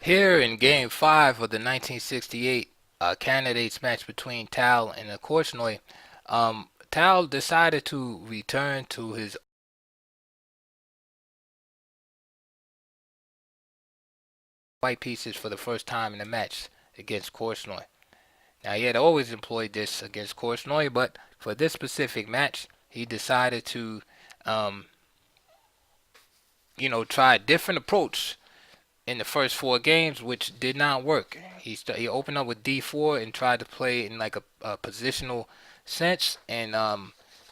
Here in Game 5 of the 1968 candidates match between Tal and Korchnoi, Tal decided to return to his white pieces for the first time in the match against Korchnoi. Now, he had always employed this against Korchnoi, but for this specific match, he decided to, um, try a different approach in the first four games, which did not work. He opened up with D4 and tried to play in like a positional sense and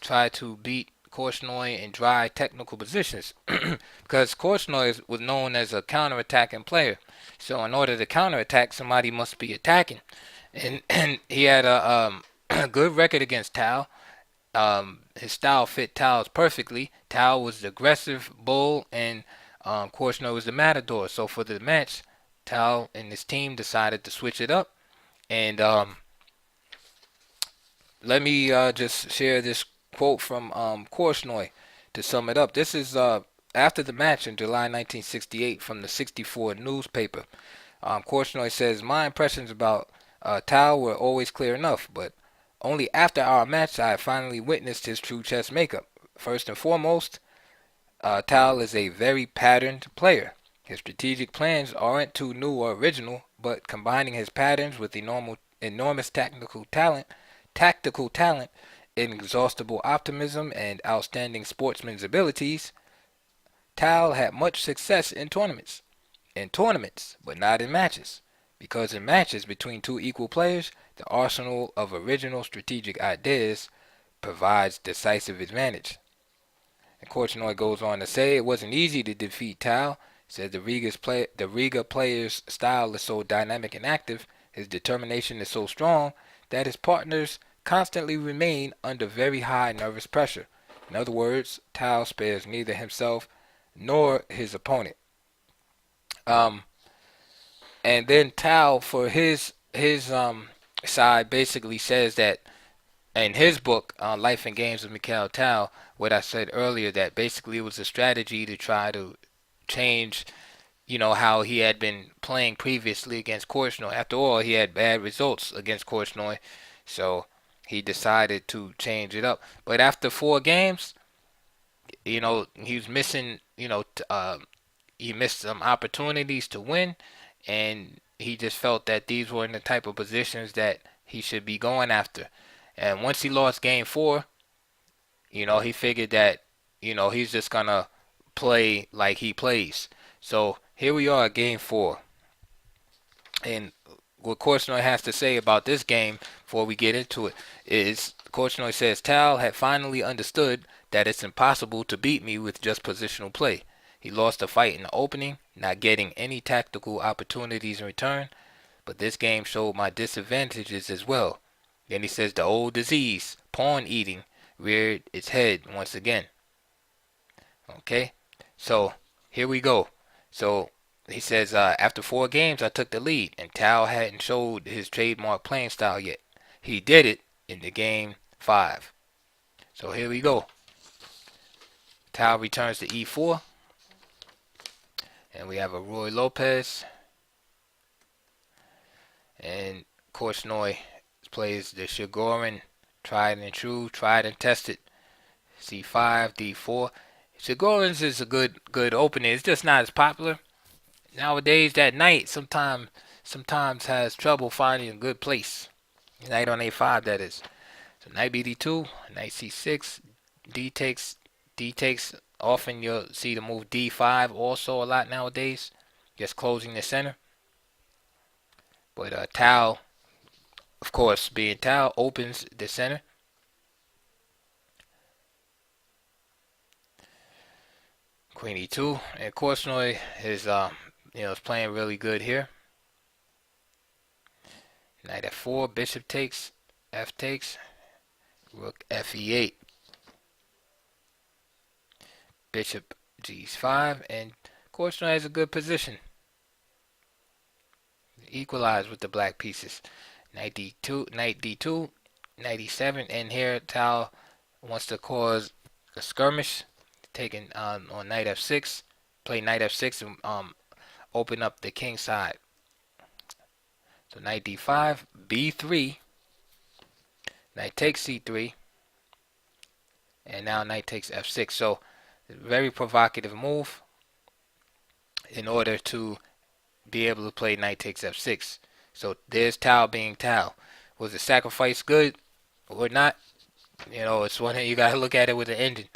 tried to beat Korchnoi in dry technical positions because Korchnoi was known as a counter-attacking player. So in order to counterattack, somebody must be attacking, and he had a good record against Tal. His style fit Tal's perfectly. Tal was the aggressive bull, and Korchnoi was the matador. So for the match, Tal and his team decided to switch it up. And let me just share this quote from Korchnoi to sum it up. This is after the match in July 1968 from the 64 newspaper. Korchnoi says, "My impressions about Tal were always clear enough, but only after our match I finally witnessed his true chess makeup. First and foremost, Tal is a very patterned player. His strategic plans aren't too new or original, but combining his patterns with enormous tactical talent, inexhaustible optimism, and outstanding sportsman's abilities, Tal had much success in tournaments. In tournaments, but not in matches. Because in matches between two equal players, the arsenal of original strategic ideas provides decisive advantage." And Korchnoi goes on to say it wasn't easy to defeat Tal. Said the Riga player's style is so dynamic and active, his determination is so strong that his partners constantly remain under very high nervous pressure. In other words, Tal spares neither himself nor his opponent. Um, and then Tal, for his side, basically says that in his book, Life and Games of Mikhail Tal, what I said earlier, that basically it was a strategy to try to change, how he had been playing previously against Korchnoi. After all, he had bad results against Korchnoi, so he decided to change it up. But after four games, he was missing, he missed some opportunities to win, and he just felt that these weren't the type of positions that he should be going after. And once he lost game four, he figured that, he's just gonna play like he plays. So here we are at game four. And what Korchnoi has to say about this game before we get into it is Korchnoi says Tal had finally understood that it's impossible to beat me with just positional play. He lost the fight in the opening, not getting any tactical opportunities in return, but this game showed my disadvantages as well. Then he says the old disease, pawn eating, reared its head once again. Okay, so here we go. So he says, after four games, I took the lead, and Tal hadn't showed his trademark playing style yet. He did it in the game five. So here we go. Tal returns to e4, and we have a Roy Lopez, and Korchnoi plays the Shigorin, tried and true, tried and tested, c5, d4. Shigorin's is a good opening. It's just not as popular nowadays. That knight sometimes has trouble finding a good place. Knight on a5, that is. So knight bd2, knight c6, d takes, d takes. Often you'll see the move d5 also a lot nowadays, just closing the center. But Tal, of course, being Tal, opens the center. Queen e2, and Korchnoi is playing really good here. Knight f4, bishop takes, f takes, rook fe8, bishop g5, and Korchnoi has a good position. Equalize with the black pieces. Knight d2, knight d2, knight e7, and here Tal wants to cause a skirmish, taking on knight f6, play knight f6 and open up the king side. So knight d5, b3, knight takes c3, and now knight takes f6. So very provocative move in order to be able to play knight takes f6. So there's Tal being Tal. Was the sacrifice good or not? It's one that you gotta look at it with the ending.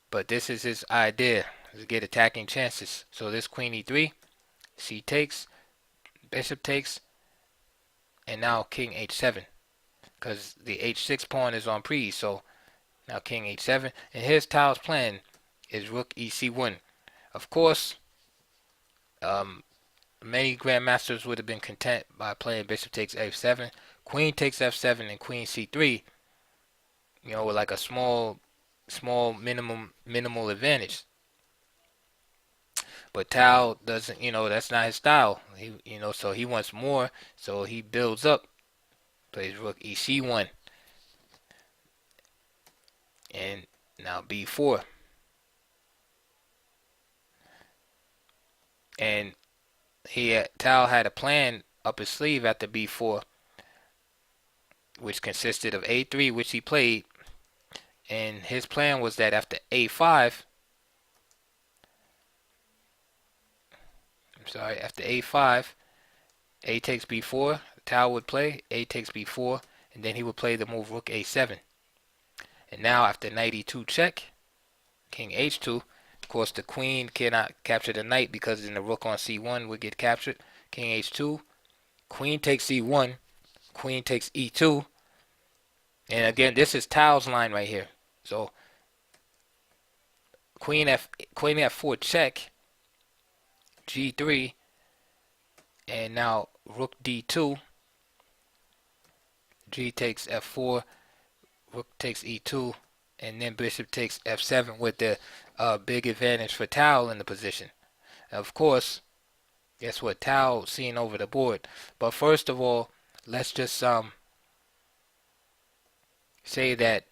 But this is his idea, to get attacking chances. So this queen e3, c takes, bishop takes, and now king h7. Because the h6 pawn is on prise, so now king h7. And here's Tal's plan, is rook ec1. Of course, many grandmasters would have been content by playing bishop takes f7, queen takes f7, and queen c3, with like a small minimal advantage. But Tal doesn't, that's not his style. So he wants more. So he builds up, plays rook ec1, and now b4. And Tal had a plan up his sleeve after b4, which consisted of a3, which he played. And his plan was that after a5, after a5, a takes b4, Tal would play, a takes b4, and then he would play the move rook a7. And now after knight e2 check, king h2, of course the queen cannot capture the knight because then the rook on c1 would get captured. King h2, queen takes e1, queen takes e2, and again this is Tal's line right here. So queen f4 check, g3, and now rook d2, g takes f4, rook takes e2, and then bishop takes f7 with the big advantage for Tal in the position. Of course, guess what? Tal seeing over the board. But first of all, let's just say that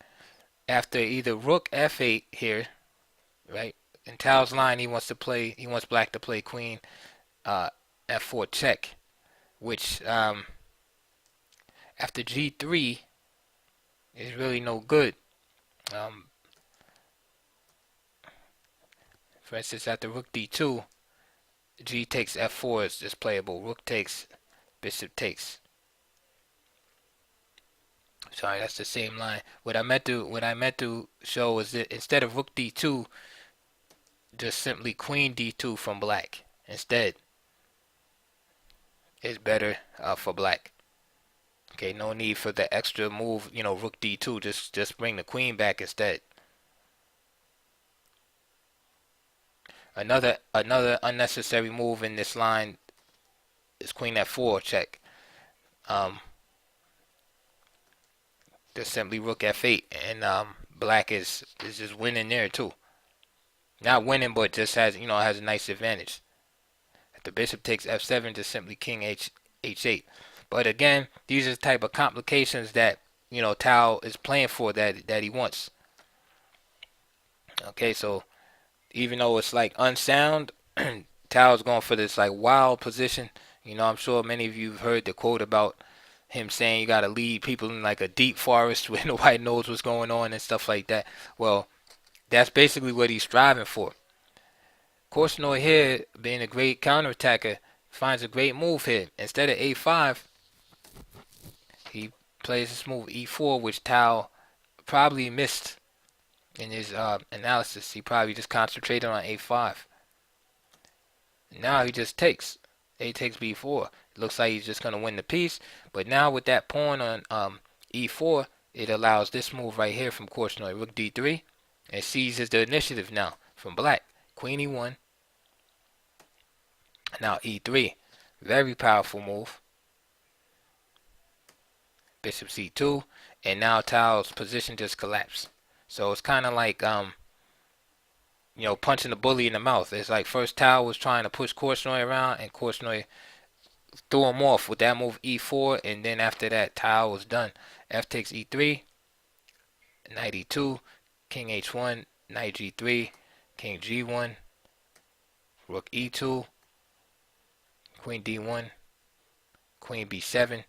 after either rook f8 here, right? In Tal's line, he wants black to play queen f4 check, which after g3 is really no good. For instance, after rook d2, g takes f4 is just playable. Rook takes, bishop takes. Sorry, that's the same line. What I meant to show is that instead of rook d2, just simply queen d2 from black instead is better for black. Okay, no need for the extra move, rook d2. Just bring the queen back instead. Another unnecessary move in this line is queen f4 check. Just simply rook f8, and black is just winning there too. Not winning, but just has has a nice advantage. If the bishop takes f7, just simply king h8. But again, these are the type of complications that Tal is playing for, that he wants. Okay, so even though it's like unsound, Tal's going for this like wild position. I'm sure many of you have heard the quote about him saying you got to lead people in like a deep forest where nobody knows what's going on and stuff like that. Well, that's basically what he's striving for. Korchnoi here, being a great counterattacker, finds a great move here. Instead of a5, he plays this move e4, which Tal probably missed in his analysis. He probably just concentrated on a5. Now he just takes. A takes b4. It looks like he's just going to win the piece. But now with that pawn on e4, it allows this move right here from Korchnoi, rook d3, and seizes the initiative now from black. Queen e1. Now e3. Very powerful move. Bishop c2. And now Tal's position just collapsed. So it's kind of like punching a bully in the mouth. It's like first Tal was trying to push Korchnoi around, and Korchnoi threw him off with that move e4, and then after that Tal was done. F takes e3, knight e2, king h1, knight g3, king g1, rook e2, queen d1, queen b7,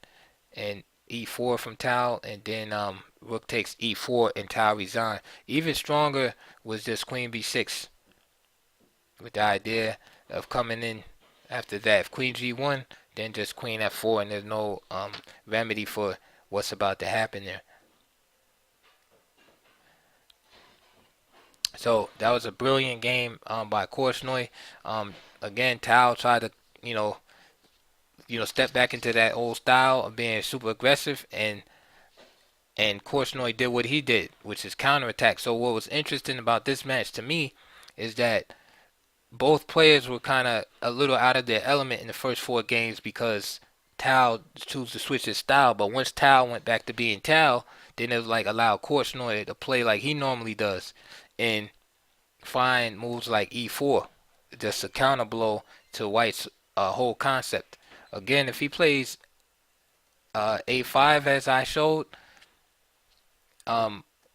and e4 from Tal, and then rook takes e4 and Tal resign. Even stronger was just queen b6 with the idea of coming in after that. If queen g1, then just queen f4, and there's no remedy for what's about to happen there. So that was a brilliant game by Korchnoi. Again, Tal tried to, you know, step back into that old style of being super aggressive, and Korchnoi did what he did, which is counterattack. So what was interesting about this match to me is that both players were kind of a little out of their element in the first four games because Tal chose to switch his style. But once Tal went back to being Tal, then it was like allowed Korchnoi to play like he normally does and find moves like e4, just a counter blow to White's whole concept. Again, if he plays a5 as I showed,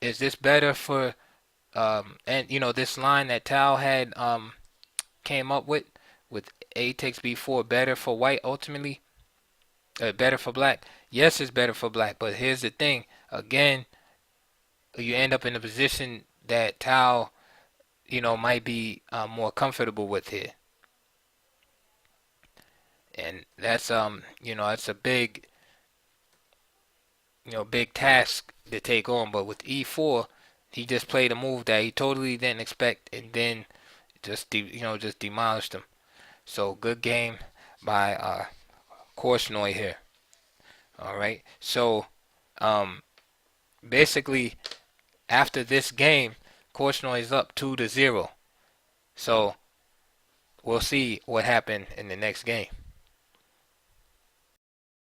is this better for and this line that Tal had came up with a takes b4 better for White ultimately, better for Black? Yes, it's better for Black, but here's the thing. Again, you end up in a position that Tal might be more comfortable with here, and that's that's a big task to take on. But with e4, he just played a move that he totally didn't expect, and then just demolished him. So good game by Korchnoi here. All right. So um, basically, after this game, Korchnoi is up 2-0. So we'll see what happened in the next game.